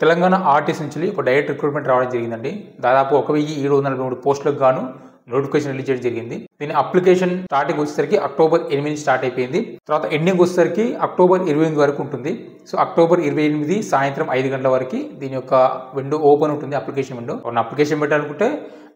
Telangana RTC నుంచి ఒక direct recruitment రావడం జరిగిందండి. దాదాపు 1743 పోస్టులకు గాను నోటిఫికేషన్ రిలీజ్ చేయడం జరిగింది. దీని అప్లికేషన్ స్టార్టింగ్ వచ్చేసరికి అక్టోబర్ 8 స్టార్ట్ అయిపోయింది. తర్వాత ఎండింగ్ వచ్చేసరికి అక్టోబర్ 28 వరకు ఉంటుంది. సో అక్టోబర్ 28 సాయంత్రం 5 గంటల వరకు దీని యొక్క విండో ఓపెన్ ఉంటుంది. అప్లికేషన్ విండో అప్లికేషన్ పెట్టాలనుకుంటే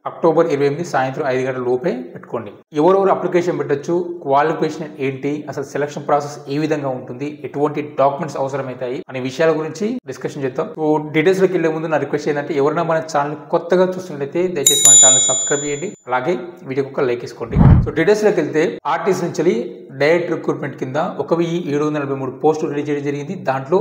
అక్టోబర్ 28 సాయంత్రం 5 గంటల లోపే పెట్టుకోండి. ఎవరెవరు అప్లికేషన్ పెట్టచ్చు, క్వాలిఫికేషన్ ఏంటి, అసలు సెలక్షన్ ప్రాసెస్ ఏ విధంగా ఉంటుంది, ఎటువంటి డాక్యుమెంట్స్ అవసరమవుతాయి అనే విషయాల గురించి డిస్కషన్ చేద్దాం. సో డీటెయిల్స్ లోకి వెళ్లే ముందు నా రిక్వెస్ట్ ఏంటంటే ఎవరైనా మన ఛానల్ కొత్తగా చూస్తున్నట్లయితే దయచేసి మన ఛానల్ సబ్స్క్రైబ్ చేయండి, అలాగే వీడియోకి ఒక లైక్ ఇసుకోండి. సో డీటెయిల్స్ లోకి వెళ్తే ఆర్టీసీ నుంచి డైరెక్ట్ రిక్రూట్మెంట్ కింద 1743 పోస్టులు రిలీజ్ చేయడం జరిగింది. దాంట్లో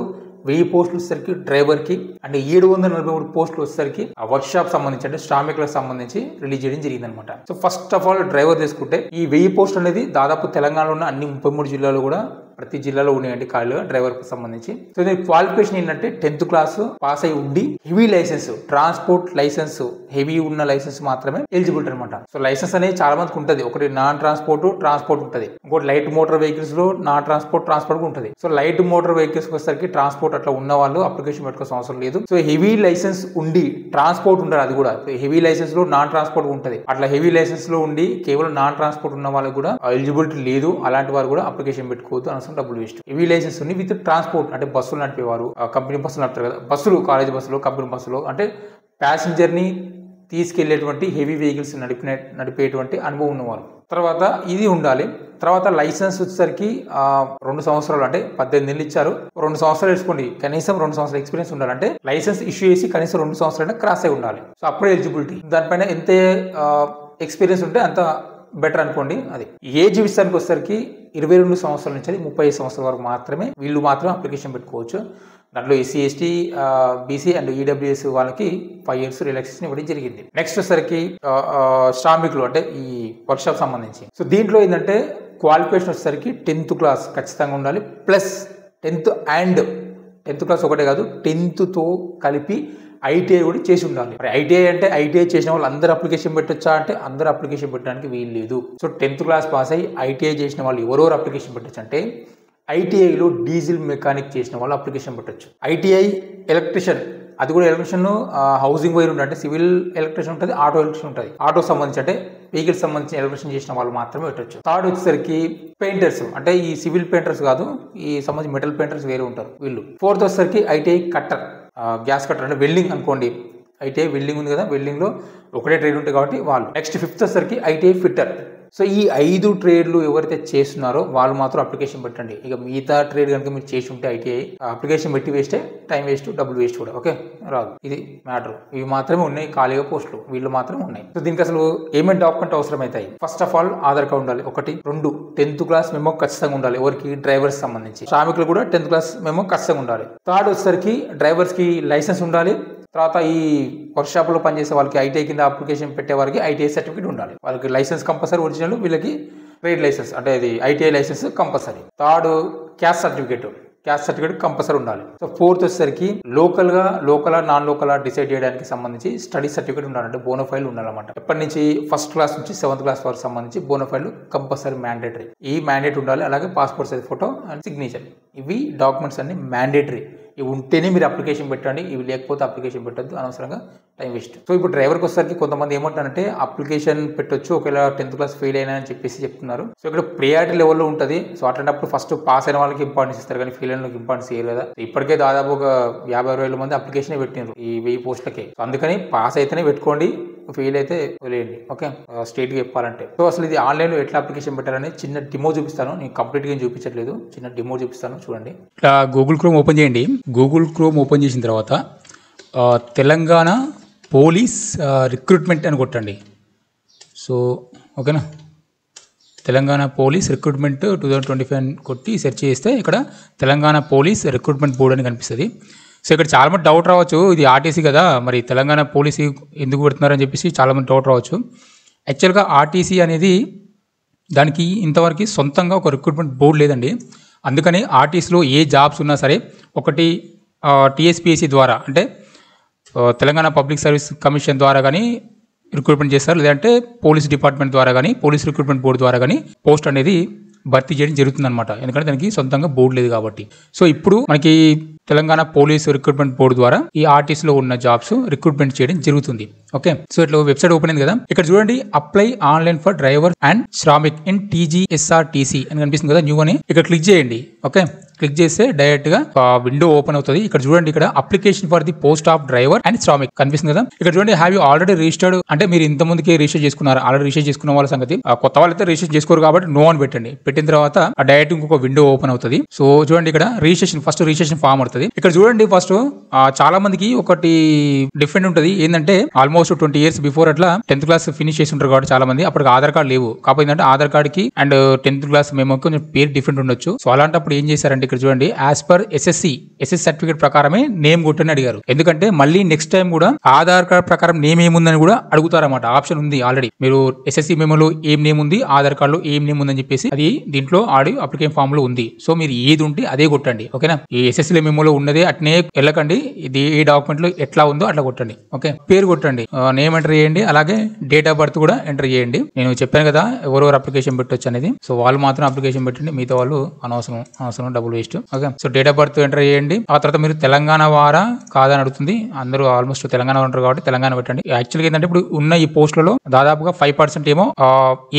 1000 పోస్టులు వచ్చేసరికి డ్రైవర్ కి అండ్ 743 పోస్టులు వచ్చేసరికి వర్క్ షాప్ సంబంధించి అంటే శ్రామికులకు సంబంధించి రిలీజ్ చేయడం జరిగింది అనమాట. So first of all driver తీసుకుంటే ఈ 1000 పోస్టులు అనేది దాదాపు తెలంగాణలో ఉన్న అన్ని 33 జిల్లాలు కూడా ప్రతి జిల్లాలో ఉన్నాయండి ఖాళీగా డ్రైవర్ కు సంబంధించి. సో దీని క్వాలిఫికేషన్ ఏంటంటే 10th క్లాస్ పాస్ అయి ఉండి heavy license, transport license, heavy ఉన్న లైసెన్స్ మాత్రమే ఎలిజిబిలిటీ అనమాట. సో లైసెన్స్ అనేది చాలా మందికి ఉంటుంది. ఒకటి నాన్ ట్రాన్స్పోర్ట్ ఉంటుంది, ఇంకోటి లైట్ మోటార్ వెహికల్స్ లో నాన్ ట్రాన్స్పోర్ట్ ఉంటుంది. సో లైట్ మోటార్ వెహికల్స్ వచ్చేసరికి ట్రాన్స్పోర్ట్ అట్లా ఉన్న వాళ్ళు అప్లికేషన్ పెట్టుకోవాల్సిన అవసరం లేదు. సో హెవీ లైసెన్స్ ఉండి ట్రాన్స్పోర్ట్ ఉంటుంది, అది కూడా హెవీ లైసెన్స్ లో నాన్ ట్రాన్స్పోర్ట్ ఉంటుంది. అట్లా హెవీ లైసెన్స్ లో ఉండి కేవలం నాన్ ట్రాన్స్పోర్ట్ ఉన్న వాళ్ళకి కూడా ఎలిజిబిలిటీ లేదు. అలాంటి వారు కూడా అప్లికేషన్ పెట్టుకోవద్దు, అనవసరం డబ్బులు వేస్ట్. హెవీ లైసెన్స్ ఉంది విత్ ట్రాన్స్పోర్ట్ అంటే బస్సులు నడిపేవారు, కంపెనీ బస్సులు నడుపుతారు కదా, బస్సులు కాలేజ్ బస్సులు, కంపెనీ బస్సులు అంటే ప్యాసింజర్ ని తీసుకెళ్లేటువంటి హెవీ వెహికల్స్ నడిపేటువంటి అనుభవం ఉన్నవారు. తర్వాత ఇది ఉండాలి. తర్వాత లైసెన్స్ వచ్చేసరికి 2 సంవత్సరాలు అంటే 18 నెలలు ఇచ్చారు. 2 సంవత్సరాలు వేసుకోండి, కనీసం 2 సంవత్సరాల ఎక్స్పీరియన్స్ ఉండాలి. అంటే లైసెన్స్ ఇష్యూ చేసి కనీసం 2 సంవత్సరాలు క్రాస్ అయి ఉండాలి. సో అప్పుడే ఎలిజిబిలిటీ. దానిపైన ఎంత ఎక్స్పీరియన్స్ ఉంటే అంత బెటర్ అనుకోండి. అది ఏజ్ విషయానికి వచ్చేసరికి 22 సంవత్సరాల నుంచి 35 సంవత్సరాల వరకు మాత్రమే వీళ్ళు మాత్రం అప్లికేషన్ పెట్టుకోవచ్చు. దాంట్లో SC, ST, BC and EWS వాళ్ళకి 5 years రిలాక్సేషన్ ఇవ్వడం జరిగింది. నెక్స్ట్ వచ్చేసరికి శ్రామికులు అంటే ఈ వర్క్ షాప్ సంబంధించి. సో దీంట్లో ఏంటంటే క్వాలిఫికేషన్ వచ్చేసరికి 10th క్లాస్ ఖచ్చితంగా ఉండాలి. ప్లస్ 10th క్లాస్ ఒకటే కాదు, 10th తో కలిపి ఐటీఐ కూడా చేసి ఉండాలి. మరి ఐటీఐ అంటే ఐటీఐ చేసిన వాళ్ళు అందరూ అప్లికేషన్ పెట్టొచ్చా అంటే అందరూ అప్లికేషన్ పెట్టడానికి వీలు లేదు. సో 10th క్లాస్ పాస్ అయ్యి ఐటీఐ చేసిన వాళ్ళు ఎవరెవరు అప్లికేషన్ పెట్టచ్చు అంటే ఐటీఐలో డీజిల్ మెకానిక్ చేసిన వాళ్ళు అప్లికేషన్ పెట్టచ్చు. ఐటీఐ ఎలక్ట్రిషియన్, అది కూడా ఎలక్ట్రిషియన్ హౌసింగ్ వైర్ ఉంటుంది, అంటే సివిల్ ఎలక్ట్రిషియన్ ఉంటుంది, ఆటో ఎలక్ట్రిషియన్ ఉంటుంది. ఆటో సంబంధించి అంటే వెహికల్ సంబంధించిన ఎలక్ట్రిషియన్ చేసిన వాళ్ళు మాత్రమే పెట్టచ్చు. థర్డ్ వచ్చేసరికి పెయింటర్స్, అంటే ఈ సివిల్ పెయింటర్స్ కాదు, ఈ సంబంధించి మెటల్ పెయింటర్స్ వేరే ఉంటారు వీళ్ళు. ఫోర్త్ వచ్చేసరికి ఐటీఐ కట్టర్, గ్యాస్ కట్టర్ అంటే వెల్డింగ్ అనుకోండి. ఐటీఐ వెల్డింగ్ ఉంది కదా, వెల్డింగ్ లో ఒకటే ట్రేడ్ ఉంటుంది కాబట్టి వాళ్ళు. నెక్స్ట్ 5th వచ్చేసరికి ఐటీఐ ఫిట్టర్. సో ఈ 5 ట్రేడ్లు ఎవరైతే చేస్తున్నారో వాళ్ళు మాత్రం అప్లికేషన్ పెట్టండి. ఇక మిగతా ట్రేడ్ కనుక మీరు చేసి ఉంటే ఐటీఐ అప్లికేషన్ పెట్టి వేస్టే, టైం వేస్ట్, డబ్బులు వేస్ట్ కూడా. ఓకే, రాదు. ఇది మ్యాటర్. ఇవి మాత్రమే ఉన్నాయి ఖాళీగా పోస్టులు, వీళ్ళు మాత్రమే ఉన్నాయి. సో దీనికి అసలు ఏమేమి డాక్యుమెంట్ అవసరం అవుతాయి? First of all Aadhaar card ఉండాలి ఒకటి. 2 10th క్లాస్ మెమో ఖచ్చితంగా ఉండాలి ఎవరికి, డ్రైవర్స్ సంబంధించి. శ్రామికులు కూడా 10th క్లాస్ మెమో ఖచ్చితంగా ఉండాలి. థర్డ్ వచ్చేసరికి డ్రైవర్స్ కి లైసెన్స్ ఉండాలి. తర్వాత ఈ వర్క్ షాప్ లో పనిచేసే వాళ్ళకి ఐటీఐ కింద అప్లికేషన్ పెట్టే వారికి ఐటీఐ సర్టిఫికేట్ ఉండాలి. వాళ్ళకి లైసెన్స్ కంపల్సరీ ఒరిజినల్, వీళ్ళకి ట్రేడ్ లైసెన్స్ అంటే ఇది ITI license compulsory. Third caste certificate compulsory ఉండాలి. సో 4th వచ్చేసరికి లోకల్ నాన్ లోకల్ డిసైడ్ చేయడానికి సంబంధించి స్టడీ సర్టిఫికేట్ ఉండాలి, అంటే బోనోఫైల్ ఉండాలన్నమాట. ఎప్పటి నుంచి 1st క్లాస్ నుంచి 7th క్లాస్ వరకు సంబంధించి బోనోఫైల్ కంపల్సరీ మ్యాండేటరీ. ఈ మ్యాండేట్ ఉండాలి. అలాగే passport size photo and signature, ఇవి డాక్యుమెంట్స్ అన్ని మ్యాండేటరీ. ఇవి ఉంటేనే మీరు అప్లికేషన్ పెట్టండి, ఇవి లేకపోతే అప్లికేషన్ పెట్టద్దు, అనవసరంగా టైం వేస్ట్. సో ఇప్పుడు డ్రైవర్కి వచ్చేసరికి కొంతమంది ఏమంటారంటే అప్లికేషన్ పెట్టొచ్చు ఒకవేళ 10th క్లాస్ ఫెయిల్ అయినా అని చెప్పేసి చెప్తున్నారు. సో ఇక్కడ ప్రియారిటీ లెవెల్లో ఉంటుంది. సో అట్లాంటప్పుడు ఫస్ట్ పాస్ అయిన వాళ్ళకి ఇంపార్టెన్స్ ఇస్తారు, కానీ ఫెయిల్ అయిన వాళ్ళకి ఇంపార్టెన్స్ ఇయ్యరు కదా. ఇప్పటికే దాదాపు ఒక 50-60 మంది అప్లికేషన్ పెట్టినారు ఈ 1000 పోస్టులకి. సో అందుకని పాస్ అయితేనే పెట్టుకోండి, ఫెయిల్ అయితే వదిలేయండి. ఓకే, స్ట్రైట్ గా చెప్పాలంటే. సో అసలు ఇది ఆన్లైన్ లో ఎట్లా అప్లికేషన్ పెట్టాలని చిన్న డెమో చూపిస్తాను. నేను కంప్లీట్ గా చూపించట్లేదు, చిన్న డెమో చూపిస్తాను చూడండి. ఇట్లా గూగుల్ క్రోమ్ ఓపెన్ చేయండి. గూగుల్ క్రోమ్ ఓపెన్ చేసిన తర్వాత తెలంగాణ పోలీస్ రిక్రూట్మెంట్ అని కొట్టండి. సో ఓకేనా, తెలంగాణ పోలీస్ రిక్రూట్మెంట్ 2025 అని కొట్టి సెర్చ్ చేస్తే ఇక్కడ తెలంగాణ పోలీస్ రిక్రూట్మెంట్ బోర్డు అని కనిపిస్తుంది. సో ఇక్కడ చాలామంది డౌట్ రావచ్చు, ఇది ఆర్టీసీ కదా, మరి తెలంగాణ పోలీసు ఎందుకు పెడుతున్నారని చెప్పేసి చాలామంది డౌట్ రావచ్చు. యాక్చువల్గా ఆర్టీసీ అనేది దానికి ఇంతవరకు సొంతంగా ఒక రిక్రూట్మెంట్ బోర్డు లేదండి. అందుకని ఆర్టీసీలో ఏ జాబ్స్ ఉన్నా సరే ఒకటి టీఎస్పీఎస్సీ ద్వారా అంటే తెలంగాణ పబ్లిక్ సర్వీస్ కమిషన్ ద్వారా కానీ రిక్రూట్మెంట్ చేస్తారు, లేదంటే పోలీస్ డిపార్ట్మెంట్ ద్వారా కానీ పోలీస్ రిక్రూట్మెంట్ బోర్డు ద్వారా కానీ పోస్ట్ అనేది భర్తీ చేయడం జరుగుతుంది అనమాట. ఎందుకంటే దానికి సొంతంగా బోర్డు లేదు కాబట్టి. సో ఇప్పుడు మనకి తెలంగాణ పోలీసు రిక్రూట్మెంట్ బోర్డు ద్వారా ఈ ఆర్టీసీ లో ఉన్న జాబ్స్ రిక్రూట్మెంట్ చేయడం జరుగుతుంది. ఓకే, సో ఇట్లా వెబ్సైట్ ఓపెన్ అయింది కదా, ఇక్కడ చూడండి apply online for driver and Shramik in TGSRTC అని కనిపిస్తుంది కదా, న్యూ అని. ఇక్కడ క్లిక్ చేయండి. ఓకే, క్లిక్ చేస్తే డైరెక్ట్ గా విండో ఓపెన్ అవుతుంది. ఇక్కడ చూడండి, ఇక్కడ application for the post of driver and Shramik కనిపిస్తుంది కదా. ఇక్కడ చూడండి, హ్యావ్ యూ ఆల్రెడీ రిజిస్టర్డ్ అంటే మీరు ఇంత ముందుకే రిజిస్టర్ చేసుకున్నారు. ఆల్రెడీ రిజిస్టర్ చేసుకున్న వాళ్ళ సంగతి, కొత్త వాళ్ళైతే రిజిస్టర్ చేసుకోరు కాబట్టి నో అని పెట్టండి. పెట్టిన తర్వాత డైరెక్ట్ ఇంకొక విండో ఓపెన్ అవుతుంది. సో చూడండి, ఇక్కడ ఫస్ట్ రిజిస్ట్రేషన్ ఫామ్ అవుతుంది. ఇక్కడ చూడండి, ఫస్ట్ చాలా మందికి ఒకటి డిఫరెంట్ ఉంటుంది. ఏంటంటే ఆల్మోస్ట్ 20 years బిఫోర్ అట్లా 10th క్లాస్ ఫినిష్ చేసి ఉంటారు కాబట్టి చాలా మంది అప్పటికి ఆధార్ కార్డు లేవు. కాకపోతే ఏంటంటే ఆధార్ కార్డ్ కి అండ్ 10th క్లాస్ మేము కొంచెం పేరు డిఫరెంట్ ఉండొచ్చు. సో అలాంటప్పుడు ఏం చేశారంటే ఇక్కడ చూడండి, యాజ్ పర్ SSC సర్టిఫికేట్ ప్రకారమే నేమ్ కొట్టని అడిగారు. ఎందుకంటే మళ్ళీ నెక్స్ట్ టైం కూడా ఆధార్ కార్డ్ ప్రకారం నేమ్ ఏముందని కూడా అడుగుతారన్నమాట. ఆప్షన్ ఉంది ఆల్రెడీ. మీరు SSC మెమోలో ఏం నేమ్ ఉంది, ఆధార్ కార్డు లో ఏం నేమ్ ఉందని చెప్పేసి అది దీంట్లో అప్లికేషన్ ఫామ్ లో ఉంది. సో మీరు ఏది ఉంటే అదే కొట్టండి. ఓకేనా, ఈ SSC మెమోలో ఉన్నదే అట్నే వెళ్ళకండి. ఇది ఏ డాక్యుమెంట్ లో ఎట్లా ఉందో అట్లా కొట్టండి. ఓకే, పేరు కొట్టండి, నేమ్ ఎంటర్ చేయండి, అలాగే డేట్ ఆఫ్ బర్త్ కూడా ఎంటర్ చేయండి. నేను చెప్పాను కదా ఎవరెవరు అప్లికేషన్ పెట్టొచ్చు అనేది. సో వాళ్ళు మాత్రం అప్లికేషన్ పెట్టండి, మిగతా వాళ్ళు అనవసరం డబ్బులు waste. Okay, so date of birth enter చేయండి. ఆ తర్వాత మీరు తెలంగాణ వారా కాదని అడుగుతుంది. అందరూ ఆల్మోస్ట్ తెలంగాణ ఉంటారు కాబట్టి తెలంగాణ పెట్టండి. యాక్చువల్గా ఏంటంటే ఇప్పుడు ఉన్న ఈ పోస్టులలో దాదాపుగా 5% ఏమో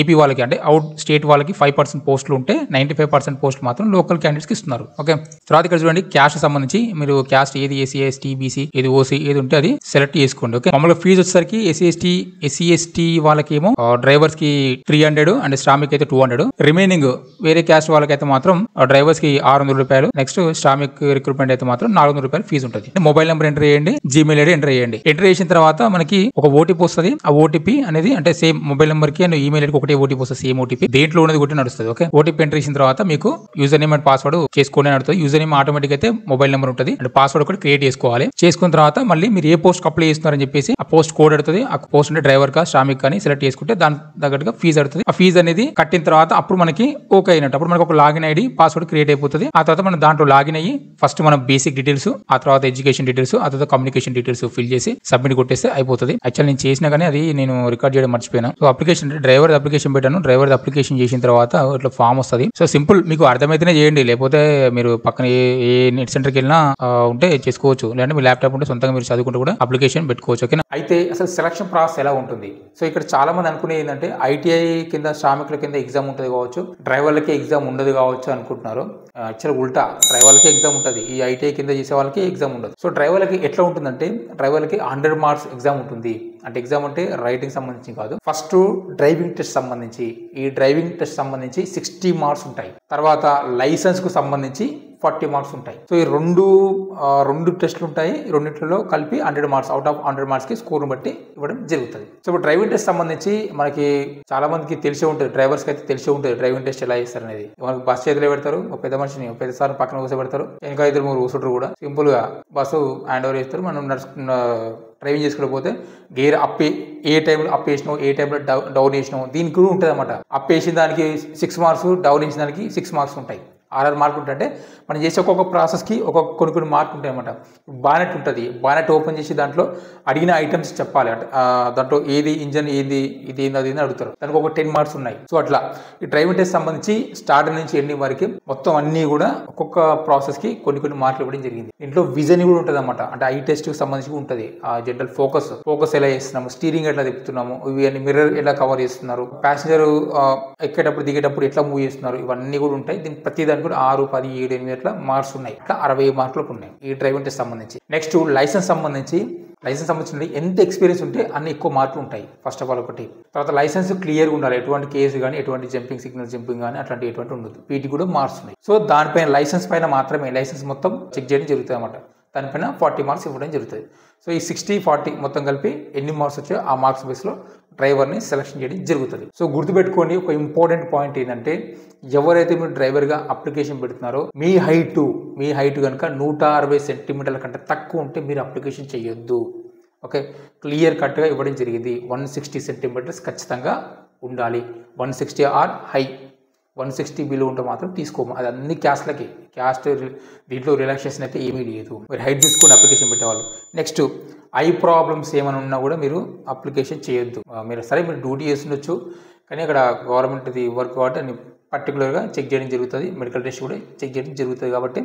ఏపీ వాళ్ళకి అంటే అవుట్ స్టేట్ వాళ్ళకి 5% పోస్టులు ఉంటే 95% పోస్టులు మాత్రం లోకల్ క్యాండిడేట్స్ కి ఇస్తున్నారు. ఓకే, తర్వాత ఇక్కడ చూడండి, క్యాస్ట్ సంబంధించి మీరు క్యాస్ట్ ఏది SC ST BC ఏది OC ఏది ఉంటే అది సెలెక్ట్ చేసుకోండి. ఓకే, మామూలుగా ఫీజు వచ్చేసరికి SC ST వాళ్ళకి ఏమో డ్రైవర్స్ కి 300 అండ్ శ్రామిక్ అయితే 200. రిమైనింగ్ వేరే క్యాస్ట్ వాళ్ళకైతే మాత్రం డ్రైవర్స్ కి 600 రూపాయలు, నెక్స్ట్ శ్రామిక్ రిక్రూట్మెంట్ అయితే మాత్రం 400 రూపాయలు ఫీజు ఉంటుంది. మొబైల్ నెంబర్ ఎంటర్ చేయండి, జీమెయిల్ ఐడి ఎంటర్ చేయండి. ఎంటర్ చేసిన తర్వాత మనకి ఒక OTP వస్తుంది. ఆ OTP అనేది అంటే సేమ్ మొబైల్ నెంబర్ కి అండ్ ఈమెయిల్ ఐడికి ఒకటే OTP వస్తుంది. సేమ్ OTP దేంట్లో ఉన్నది ఒకటి నడుస్తుంది. ఓకే, OTP ఎంటర్ చేసిన తర్వాత మీకు యూజర్ నేమ్ అండ్ పాస్వర్డ్ చేసుకోండి నడుతుంది. యూజర్ నేమ్ ఆటోమేటిక్ అయితే మొబైల్ నెంబర్ ఉంటుంది అండ్ పాస్వర్డ్ ఒకటి క్రియేట్ చేసుకోవాలి. చేసుకున్న తర్వాత మళ్ళీ మీరు ఏ పోస్ట్ అప్లై చేస్తున్నారని చెప్పేసి ఆ పోస్ట్ కోడ్ అడుగుతుంది. ఆ పోస్ట్ అంటే డ్రైవర్ కా శ్రామిక్ కానీ సెలెక్ట్ చేసుకుంటే దాని తగ్గట్టుగా ఫీజు అడుగుతుంది. ఆ ఫీజు అనేది కట్టిన తర్వాత అప్పుడు మనకి ఓకే అయినట్టు. అప్పుడు మనకి ఒక లాగిన్ ఐడి పాస్వర్డ్ క్రియేట్ అయిపోతుంది. ఆ తర్వాత మనం దాంట్లో లాగిన్ అయ్యి ఫస్ట్ మనం బేసిక్ డీటెయిల్స్, ఆ తర్వాత ఎడ్యుకేషన్ డీటెయిల్స్, ఆ తర్వాత కమ్యూనికేషన్ డీటెయిల్స్ ఫిల్ చేసి సబ్మిట్ కొట్టేస్తే అయిపోతుంది. యాక్చువల్ నేను చేసినా కానీ అది నేను రికార్డ్ చేయడం మర్చిపోయాను. సో అప్లికేషన్ డ్రైవర్ అప్లికేషన్ పెట్టాను. డ్రైవర్ అప్లికేషన్ చేసిన తర్వాత ఇట్లా ఫామ్ వస్తుంది. సో సింపుల్, మీకు అర్థమైతేనే చేయండి, లేకపోతే మీరు పక్కన ఏ నెట్ సెంటర్కి వెళ్ళినా ఉంటే చేసుకోవచ్చు. లేదంటే మీ ల్యాప్టాప్ ఉంటే సొంతంగా మీరు చదువుకుంటూ కూడా అప్లికేషన్ పెట్టుకోవచ్చు. ఓకేనా, అయితే అసలు సెలక్షన్ ప్రాసెస్ ఎలా ఉంటుంది? సో ఇక్కడ చాలా మంది అనుకునే ఏంటంటే ITI కింద శ్రామికుల కింద ఎగ్జామ్ ఉంటుంది కావచ్చు, డ్రైవర్లకి ఎగ్జామ్ ఉండదు కావచ్చు అనుకుంటున్నారు. యాక్చువల్ ఉల్టా, డ్రైవర్లకి ఎగ్జామ్ ఉంటుంది, ఈ ITI కింద చేసే వాళ్ళకి ఎగ్జామ్ ఉండదు. సో డ్రైవర్లకి ఎట్లా ఉంటుందంటే, డ్రైవర్లకి 100 మార్క్స్ ఎగ్జామ్ ఉంటుంది. అంటే ఎగ్జామ్ అంటే రైటింగ్ సంబంధించి కాదు, ఫస్ట్ డ్రైవింగ్ టెస్ట్ సంబంధించి, ఈ డ్రైవింగ్ టెస్ట్ సంబంధించి 60 మార్క్స్ ఉంటాయి. తర్వాత లైసెన్స్ కు సంబంధించి 40 మార్క్స్ ఉంటాయి. సో ఈ రెండు టెస్టులు ఉంటాయి. రెండింటిలో కలిపి 100 మార్క్స్, అవుట్ ఆఫ్ 100 మార్క్స్ కి స్కోర్ బట్టి ఇవ్వడం జరుగుతుంది. సో ఇప్పుడు డ్రైవింగ్ టెస్ట్ సంబంధించి మనకి చాలా మందికి తెలిసే ఉంటుంది, డ్రైవర్స్ కి అయితే తెలిసే ఉంటుంది డ్రైవింగ్ టెస్ట్ ఎలా చేస్తారు అనేది. మనకి బస్ చేతిలో పెడతారు, ఒక పెద్ద మనిషిని పెద్ద సార్ పక్కన కూర్చోబెడతారు, ఇంకా 2-3 కూర్చుంటారు కూడా. సింపుల్ గా బస్సు హ్యాండ్ ఓవర్ చేస్తారు. మనం డ్రైవింగ్ చేసుకుపోతే గేర్ అప్ ఏ టైంలో అప్ వేసినావు, ఏ టైంలో డౌన్ వేసినావు, దీనికి కూడా ఉంటుంది అనమాట. అప్ వేసిన దానికి 6 మార్క్స్, డౌన్ వేసిన దానికి 6 మార్క్స్ ఉంటాయి. 6 మార్కులు ఉంటాయంటే మనం చేసే ఒక్కొక్క ప్రాసెస్కి కొన్ని మార్కులు ఉంటాయి అనమాట. బానెట్ ఉంటుంది, బానెట్ ఓపెన్ చేసి దాంట్లో అడిగిన ఐటమ్స్ చెప్పాలి. అంటే దాంట్లో ఏది ఇంజన్, ఏది ఇది ఏంది అది అడుగుతారు. దానికి ఒక 10 మార్క్స్ ఉన్నాయి. సో అట్లా ఈ డ్రైవింగ్ టెస్ట్ సంబంధించి స్టార్ట్ నుంచి ఎండింగ్ వరకు మొత్తం అన్ని కూడా ఒక్కొక్క ప్రాసెస్కి కొన్ని మార్కులు ఇవ్వడం జరిగింది. దీంట్లో విజన్ కూడా ఉంటుంది అనమాట. అంటే ఐ టెస్ట్ కి సంబంధించి ఉంటుంది. జనరల్ ఫోకస్ ఎలా చేస్తున్నాము, స్టీరింగ్ ఎట్లా తిప్పుతున్నాము, ఇవి మిర్రర్ ఎలా కవర్ చేస్తున్నారు, ప్యాసింజర్ ఎక్కేటప్పుడు దిగేటప్పుడు ఎట్లా మూవ్ చేస్తున్నారు, ఇవన్నీ కూడా ఉంటాయి. దీనికి ప్రతి దానికి కూడా 6, 10, 7, 8 అట్లా మార్క్స్ ఉన్నాయి. అట్లా 60 మార్కులకు ఉన్నాయి ఈ డ్రైవింగ్ టెస్ట్ సంబంధించి. నెక్స్ట్ లైసెన్స్ సంబంధించి ఎంత ఎక్స్పీరియన్స్ ఉంటే అన్ని ఎక్కువ మార్కులు ఉంటాయి. ఫస్ట్ ఆఫ్ ఆల్ ఒకటి. తర్వాత లైసెన్స్ క్లియర్గా ఉండాలి, ఎటువంటి కేసు కానీ, ఎటువంటి జంపింగ్ సిగ్నల్ జంపింగ్ కానీ అట్లాంటి ఎటువంటి ఉండదు. వీటికి కూడా మార్క్స్ ఉన్నాయి. సో దానిపైన లైసెన్స్ పైన మాత్రమే లైసెన్స్ మొత్తం చెక్ చేయడం జరుగుతుంది అన్నమాట. దానిపైన 40 మార్క్స్ ఇవ్వడం జరుగుతుంది. సో ఈ 60, 40 మొత్తం కలిపి ఎన్ని మార్క్స్ వచ్చాయో ఆ మార్క్స్ బేస్లో డ్రైవర్ని సెలెక్షన్ చేయడం జరుగుతుంది. సో గుర్తుపెట్టుకోండి, ఒక ఇంపార్టెంట్ పాయింట్ ఏంటంటే, ఎవరైతే మీరు డ్రైవర్గా అప్లికేషన్ పెడుతున్నారో మీ హైట్ కనుక 160 సెంటీమీటర్ల కంటే తక్కువ ఉంటే మీరు అప్లికేషన్ చేయొద్దు. ఓకే, క్లియర్ కట్గా ఇవ్వడం జరిగింది. 160 సెంటీమీటర్స్ ఖచ్చితంగా ఉండాలి. 160 ఆర్ హై, 160 బిలో ఉంటే మాత్రం తీసుకోము. అది అన్ని క్యాస్ట్లకి, క్యాస్ట్ దీంట్లో రిలాక్సేషన్ అయితే ఏమీ లేదు. మీరు హైట్ చూసుకొని అప్లికేషన్ పెట్టేవాళ్ళు. నెక్స్ట్ ఐ ప్రాబ్లమ్స్ ఏమైనా ఉన్నా కూడా మీరు అప్లికేషన్ చేయొద్దు. మీరు డ్యూటీ చేస్తుండొచ్చు, కానీ అక్కడ గవర్నమెంట్ది వర్క్ కాబట్టి పర్టికులర్గా చెక్ చేయడం జరుగుతుంది, మెడికల్ టెస్ట్ కూడా చెక్ చేయడం జరుగుతుంది. కాబట్టి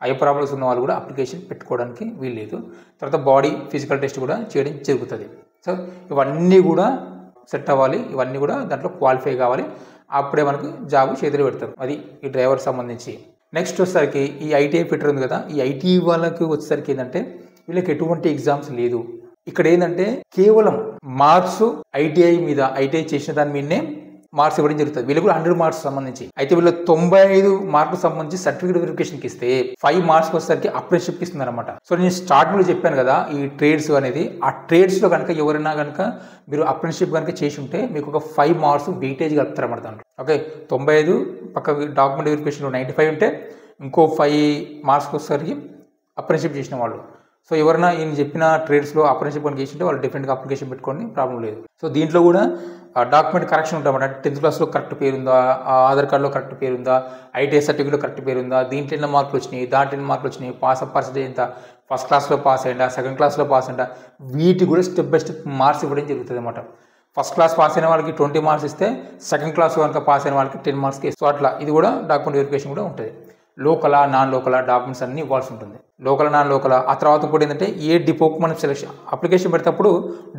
ఐ ప్రాబ్లమ్స్ ఉన్న వాళ్ళు కూడా అప్లికేషన్ పెట్టుకోవడానికి వీల్లేదు. తర్వాత బాడీ ఫిజికల్ టెస్ట్ కూడా చేయడం జరుగుతుంది. సో ఇవన్నీ కూడా సెట్ అవ్వాలి, ఇవన్నీ కూడా దాంట్లో క్వాలిఫై కావాలి, అప్పుడే మనకు జాబ్ చేతులు పెడతారు. అది ఈ డ్రైవర్ సంబంధించి. నెక్స్ట్ వచ్చేసరికి ఈ ఐటీఐ ఫిట్టర్ ఉంది కదా, ఈ ఐటీ వాళ్ళకి వచ్చేసరికి ఏంటంటే వీళ్ళకి ఎటువంటి ఎగ్జామ్స్ లేదు. ఇక్కడ ఏంటంటే కేవలం మార్క్స్ ఐటీఐ చేసిన దాని మీదనే మార్క్స్ ఇవ్వడం జరుగుతుంది. వీళ్ళు కూడా 100 మార్క్స్ సంబంధించి. అయితే వీళ్ళు 95 మార్కులకు సంబంధించి సర్టిఫికేట్ వెరిఫికేషన్కి ఇస్తే 5 మార్క్స్ వచ్చేసరికి అప్రెంటిస్షిప్కి ఇస్తున్నారు అనమాట. సో నేను స్టార్టింగ్లో చెప్పాను కదా ఈ ట్రేడ్స్ అనేది, ఆ ట్రేడ్స్లో కనుక ఎవరైనా కనుక మీరు అప్రెంటిస్షిప్ కనుక చేసి ఉంటే మీకు ఒక 5 మార్క్స్ వెయిటేజ్ కలుపుతారు అన్నమాట దాంట్లో. ఓకే, 95 పక్క డాక్యుమెంట్ వెరిఫికేషన్లో 95 ఉంటే ఇంకో 5 మార్క్స్కి వచ్చేసరికి అప్రెంటిస్షిప్ చేసిన వాళ్ళు. సో ఎవరైనా ఈయన చెప్పిన ట్రేడ్స్లో అప్రెంటిస్షిప్ కనుక చేసింటే వాళ్ళు డిఫరెంట్గా అప్లికేషన్ పెట్టుకోండి, ప్రాబ్లం లేదు. సో దీంట్లో కూడా డాక్యుమెంట్ కరెక్షన్ ఉంటామన్నమాట. 10th క్లాస్లో కరెక్ట్ పేరుందా, ఆధార్ కార్డులో కరెక్ట్ పేరుందా, ఐటీఐ సర్టిఫికేట్లో కరెక్ట్ పేరుందా, దీంట్లో ఎన్ని మార్కులు వచ్చినాయి, దాంట్లో ఎన్ని మార్కులు వచ్చినాయి, పాస్ అప్ పర్సెంటేజ్ ఎంత, ఫస్ట్ క్లాస్లో పాస్ అయ్యిందా, సెకండ్ క్లాస్లో పాస్ అయ్యిందా, వీటి కూడా స్టెప్ బై స్టెప్ మార్క్స్ ఇవ్వడం జరుగుతుంది అనమాట. ఫస్ట్ క్లాస్ పాస్ అయిన వాళ్ళకి 20 మార్క్స్ ఇస్తే సెకండ్ క్లాస్ కనుక పాస్ అయిన వాళ్ళకి 10 మార్క్స్కి. సో అట్లా ఇది కూడా డాక్యుమెంట్ వెరిఫికేషన్ కూడా ఉంటుంది. లోకలా నాన్ లోకలా డాక్యుమెంట్స్ అన్నీ ఇవ్వాల్సి ఉంటుంది. Local non local. ఆ తర్వాత కూడా ఏంటంటే ఏ డిపోకి మనం సెలెక్షన్ అప్లికేషన్ పెడేటప్పుడు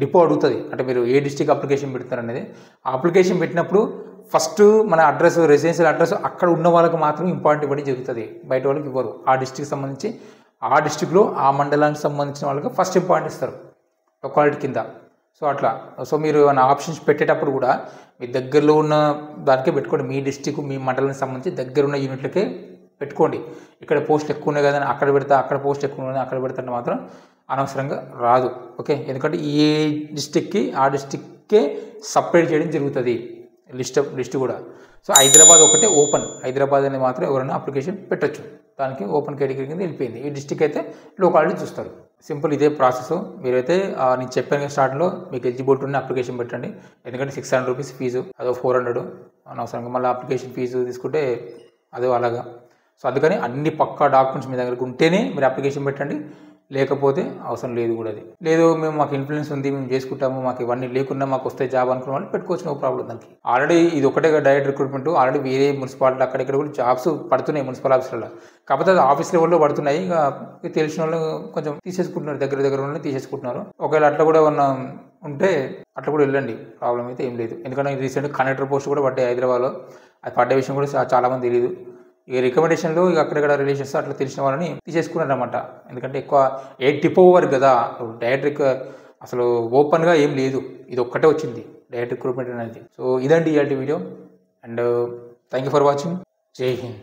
డిపో అడుగుతుంది, అంటే మీరు ఏ డిస్టిక్ అప్లికేషన్ పెడతారు అనేది. ఆ అప్లికేషన్ పెట్టినప్పుడు ఫస్ట్ మన అడ్రస్, రెసిడెన్షియల్ అడ్రస్ అక్కడ ఉన్న వాళ్ళకి మాత్రం ఇంపార్టెంట్ ఇవ్వడం జరుగుతుంది, బయట వాళ్ళకి ఇవ్వరు. ఆ డిస్టిక్ సంబంధించి ఆ డిస్టిక్లో ఆ మండలానికి సంబంధించిన వాళ్ళకి ఫస్ట్ ఇంపార్టెంట్ ఇస్తారు లొకాలిటీ కింద. సో అట్లా. సో మీరు నా ఆప్షన్స్ పెట్టేటప్పుడు కూడా మీ దగ్గరలో ఉన్న దానికే పెట్టుకోండి, మీ డిస్టిక్ మీ మండలానికి సంబంధించి దగ్గర ఉన్న యూనిట్లకే పెట్టుకోండి. ఇక్కడ పోస్ట్ ఎక్కువ ఉన్నాయి కదా అక్కడ పెడతా, అక్కడ పోస్ట్ ఎక్కువ ఉన్నాయి అక్కడ పెడతాంటే మాత్రం అనవసరంగా రాదు. ఓకే, ఎందుకంటే ఏ డిస్టిక్కి ఆ డిస్టిక్కే సపరేట్ చేయడం జరుగుతుంది లిస్ట్ కూడా. సో హైదరాబాద్ ఒకటే ఓపెన్, హైదరాబాద్ అనేది మాత్రం ఎవరైనా అప్లికేషన్ పెట్టచ్చు, దానికి ఓపెన్ కేటగిరీ కింద వెళ్ళిపోయింది. ఈ డిస్టిక్ అయితే లోకాలిటీ చూస్తారు. సింపుల్ ఇదే ప్రాసెస్. మీరైతే నేను చెప్పాను స్టార్ట్లో మీకు ఎలిజిబిలిటీ ఉన్న అప్లికేషన్ పెట్టండి. ఎందుకంటే 600 రూపీస్ ఫీజు, అదో 400 అనవసరంగా మళ్ళీ అప్లికేషన్ ఫీజు తీసుకుంటే అదో అలాగా. సో అందుకని అన్ని పక్కా డాక్యుమెంట్స్ మీ దగ్గరకు ఉంటేనే మీరు అప్లికేషన్ పెట్టండి, లేకపోతే అవసరం లేదు కూడా. అది లేదు మేము మాకు ఇన్ఫ్లుయెన్స్ ఉంది మేము చేసుకుంటాము, మాకు ఇవన్నీ లేకుండా మాకు వస్తే జాబ్ అనుకున్న వాళ్ళు పెట్టుకోవచ్చు, నో ప్రాబ్లం. దానికి ఆల్రెడీ ఇది ఒకటే డైరెక్ట్ రిక్రూట్మెంట్, ఆల్రెడీ వేరే మున్సిపాలిటీ అక్కడిక్కడ కూడా జాబ్స్ పడుతున్నాయి మున్సిపల్ ఆఫీసులలో. కాకపోతే అది ఆఫీస్ లెవెల్లో పడుతున్నాయి. ఇక తెలిసిన వాళ్ళు కొంచెం తీసేసుకుంటున్నారు, దగ్గర వాళ్ళని తీసేసుకుంటున్నారు. ఒకవేళ అట్లా కూడా ఉంటే అట్లా కూడా వెళ్ళండి, ప్రాబ్లం అయితే ఏం లేదు. ఎందుకంటే రీసెంట్ కండక్టర్ పోస్ట్ కూడా పడ్డాయి హైదరాబాద్లో. అది పడ్డ విషయం కూడా చాలామంది తెలియదు. ఈ రికమెండేషన్లో ఇక అక్కడక్కడ రిలేషన్స్ అట్లా తెలిసిన వాళ్ళని తీసేసుకున్నారు అనమాట. ఎందుకంటే ఎక్కువ ఏ టిప్ ఓవర్ కదా, డైరెక్ట్ అసలు ఓపెన్గా ఏం లేదు, ఇది ఒక్కటే వచ్చింది డైరెక్ట్ రిక్రూట్మెంట్ అనేది. సో ఇదండి ఇవాళ video, and thank you for watching. జై హింద్.